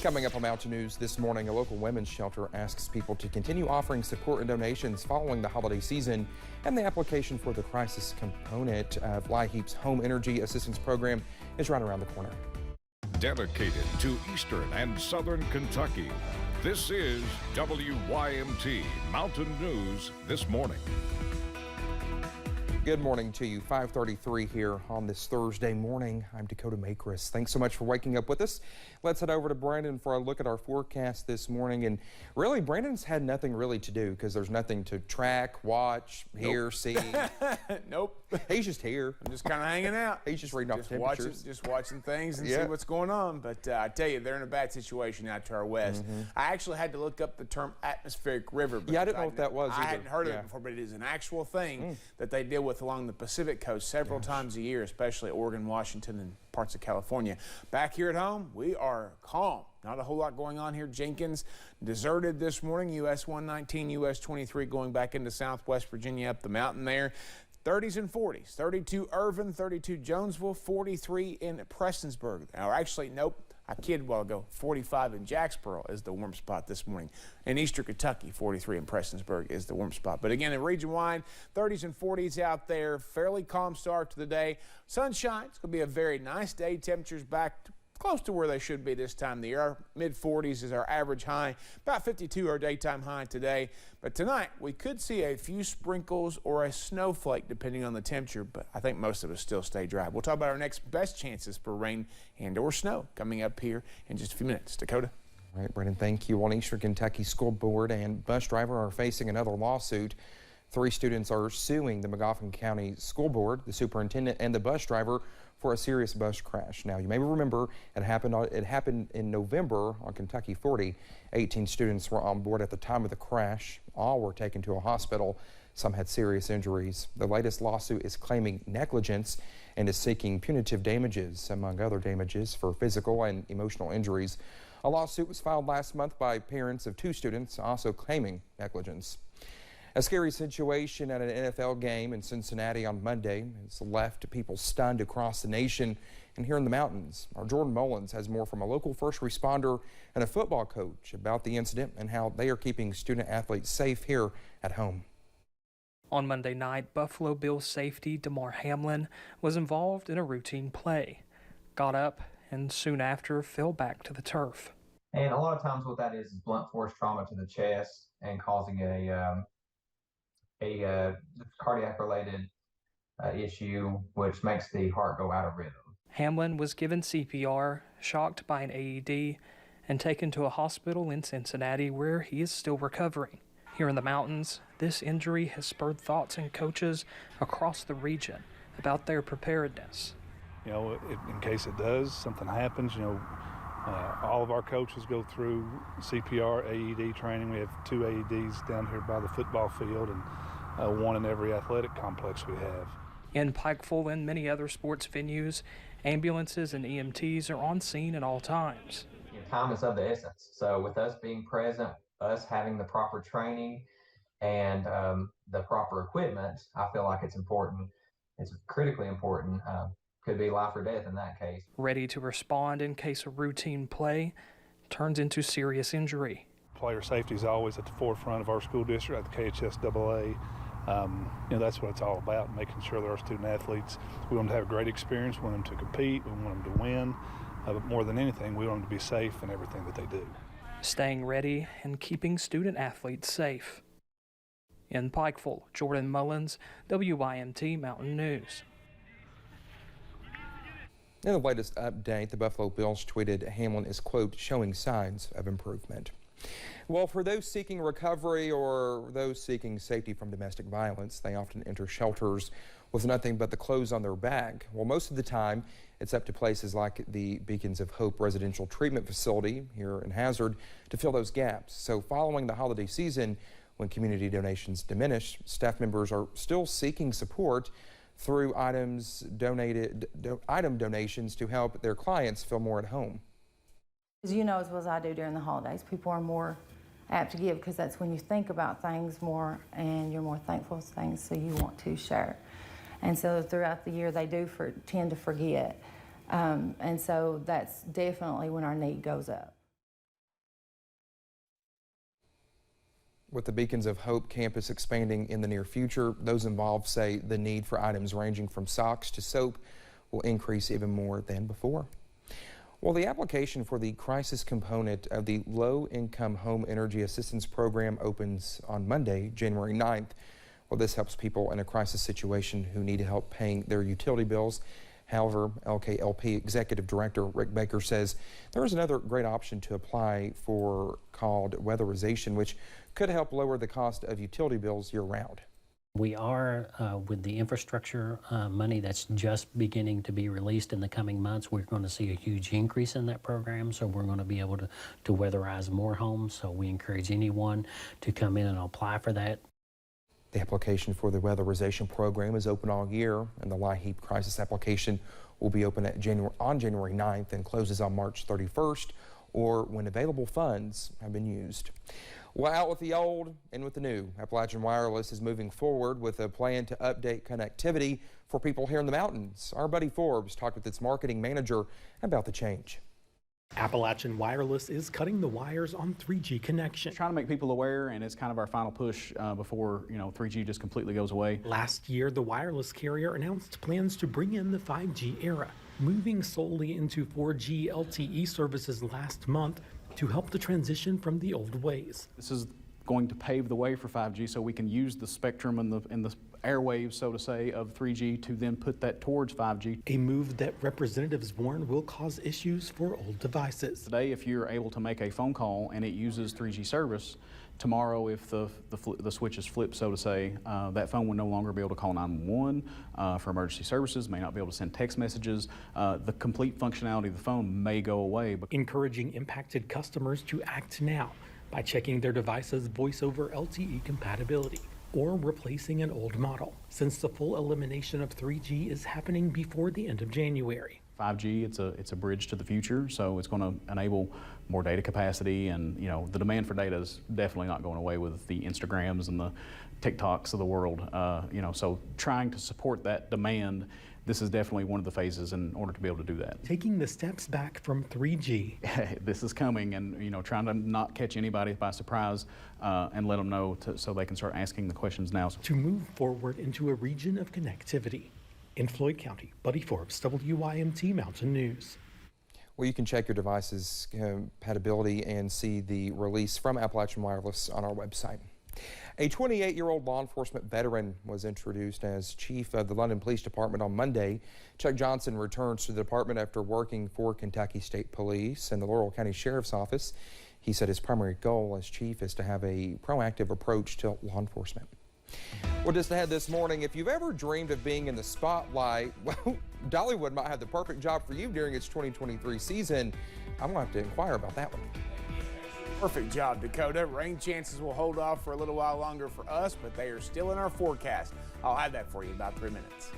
Coming up on Mountain News this morning, a local women's shelter asks people to continue offering support and donations following the holiday season, and the application for the crisis component of LIHEAP's Home Energy Assistance Program is right around the corner. Dedicated to Eastern and Southern Kentucky, this is WYMT Mountain News this morning. Good morning to you. 5:33 here on this Thursday morning. I'm Dakota Makris. Thanks so much for waking up with us. Let's head over to Brandon for a look at our forecast this morning. And really, Brandon's had nothing really to do because there's nothing to track, watch, hear, see. Nope. He's just here. I'm just kind of hanging out. He's just reading off temperatures. Just watching things and see what's going on. But I tell you, they're in a bad situation out to our west. I actually had to look up the term atmospheric river. Yeah, I didn't know what that was I either. hadn't heard of it before, but it is an actual thing that they deal with along the Pacific coast several times a year, especially Oregon, Washington, and parts of California. Back here at home, we are calm. Not a whole lot going on here. Jenkins deserted this morning. US 119, US 23 going back into Southwest Virginia up the mountain there. 30s and 40s. 32 Irvin, 32 Jonesville, 43 in Prestonsburg. Or actually, nope. I kidded a while ago. 45 in Jacksboro is the warm spot this morning. In Eastern Kentucky, 43 in Prestonsburg is the warm spot. But again, in region-wide, 30s and 40s out there. Fairly calm start to the day. Sunshine. It's going to be a very nice day. Temperatures back to close to where they should be this time of the year. Our mid-40s is our average high. About 52 our daytime high today. But tonight, we could see a few sprinkles or a snowflake depending on the temperature, but I think most of us still stay dry. We'll talk about our next best chances for rain and or snow coming up here in just a few minutes. Dakota? All right, Brandon, thank you. On Eastern Kentucky, school board and bus driver are facing another lawsuit. 3 students are suing the Magoffin County School Board, the superintendent, and the bus driver for a serious bus crash. Now, you may remember it happened in November on Kentucky 40. 18 students were on board at the time of the crash. All were taken to a hospital. Some had serious injuries. The latest lawsuit is claiming negligence and is seeking punitive damages, among other damages, for physical and emotional injuries. A lawsuit was filed last month by parents of 2 students, also claiming negligence. A scary situation at an NFL game in Cincinnati on Monday has left people stunned across the nation and here in the mountains. Our Jordan Mullins has more from a local first responder and a football coach about the incident and how they are keeping student athletes safe here at home. On Monday night, Buffalo Bills safety Damar Hamlin was involved in a routine play, got up, and soon after fell back to the turf. And a lot of times what that is blunt force trauma to the chest and causing a cardiac-related issue, which makes the heart go out of rhythm. Hamlin was given CPR, shocked by an AED, and taken to a hospital in Cincinnati where he is still recovering. Here in the mountains, this injury has spurred thoughts in coaches across the region about their preparedness. You know, in case it does, something happens, you know, all of our coaches go through CPR, AED training. We have 2 AEDs down here by the football field and 1 in every athletic complex we have. In Pikeville and many other sports venues, ambulances and EMTs are on scene at all times. Time is of the essence. So with us being present, us having the proper training and the proper equipment, I feel like it's important. It's critically important. Could be life or death in that case. Ready to respond in case a routine play turns into serious injury. Player safety is always at the forefront of our school district at the KHSAA. You know, that's what it's all about, making sure that our student athletes, we want them to have a great experience, we want them to compete, we want them to win, but more than anything, we want them to be safe in everything that they do. Staying ready and keeping student athletes safe. In Pikeville, Jordan Mullins, WYMT Mountain News. In the latest update, the Buffalo Bills tweeted Hamlin is, quote, showing signs of improvement. Well, for those seeking recovery or those seeking safety from domestic violence, they often enter shelters with nothing but the clothes on their back. Well, most of the time, it's up to places like the Beacons of Hope Residential Treatment Facility here in Hazard to fill those gaps. So following the holiday season, when community donations diminish, staff members are still seeking support through item donations to help their clients feel more at home. As you know as well as I do, during the holidays, people are more apt to give because that's when you think about things more and you're more thankful for things, so you want to share. And so throughout the year, they do tend to forget. And so that's definitely when our need goes up. With the Beacons of Hope campus expanding in the near future, those involved say the need for items ranging from socks to soap will increase even more than before. Well, the application for the crisis component of the Low-Income Home Energy Assistance Program opens on Monday, January 9th. Well, this helps people in a crisis situation who need help paying their utility bills. However, LKLP Executive Director Rick Baker says there is another great option to apply for called weatherization, which could help lower the cost of utility bills year-round. We are, with the infrastructure money that's just beginning to be released in the coming months, we're going to see a huge increase in that program. So we're going to be able to weatherize more homes. So we encourage anyone to come in and apply for that. The application for the weatherization program is open all year, and the LIHEAP crisis application will be open on January 9th and closes on March 31st, or when available funds have been used. Well, out with the old and with the new, Appalachian Wireless is moving forward with a plan to update connectivity for people here in the mountains. Our buddy Forbes talked with its marketing manager about the change. Appalachian Wireless is cutting the wires on 3G connection. Trying to make people aware, and it's kind of our final push before 3G just completely goes away. Last year, the wireless carrier announced plans to bring in the 5G era, moving solely into 4G LTE services last month to help the transition from the old ways. This is going to pave the way for 5G, so we can use the spectrum and the airwaves, so to say, of 3G to then put that towards 5G. A move that representatives warn will cause issues for old devices. Today, if you're able to make a phone call and it uses 3G service, tomorrow if the switch is flipped, so to say, that phone will no longer be able to call 911 for emergency services, may not be able to send text messages. The complete functionality of the phone may go away. Encouraging impacted customers to act now by checking their device's voice over LTE compatibility or replacing an old model, since the full elimination of 3G is happening before the end of January. 5G, it's a bridge to the future, so it's going to enable more data capacity, and the demand for data is definitely not going away with the Instagrams and the TikToks of the world. So trying to support that demand, this is definitely one of the phases in order to be able to do that. Taking the steps back from 3G. This is coming, and trying to not catch anybody by surprise and let them know so they can start asking the questions now. To move forward into a region of connectivity. In Floyd County, Buddy Forbes, WYMT Mountain News. Well, you can check your device's compatibility and see the release from Appalachian Wireless on our website. A 28-year-old law enforcement veteran was introduced as chief of the London Police Department on Monday. Chuck Johnson returns to the department after working for Kentucky State Police and the Laurel County Sheriff's Office. He said his primary goal as chief is to have a proactive approach to law enforcement. Well, just ahead this morning, if you've ever dreamed of being in the spotlight, well, Dollywood might have the perfect job for you during its 2023 season. I'm going to have to inquire about that one. Perfect job, Dakota. Rain chances will hold off for a little while longer for us, but they are still in our forecast. I'll have that for you in about 3 minutes.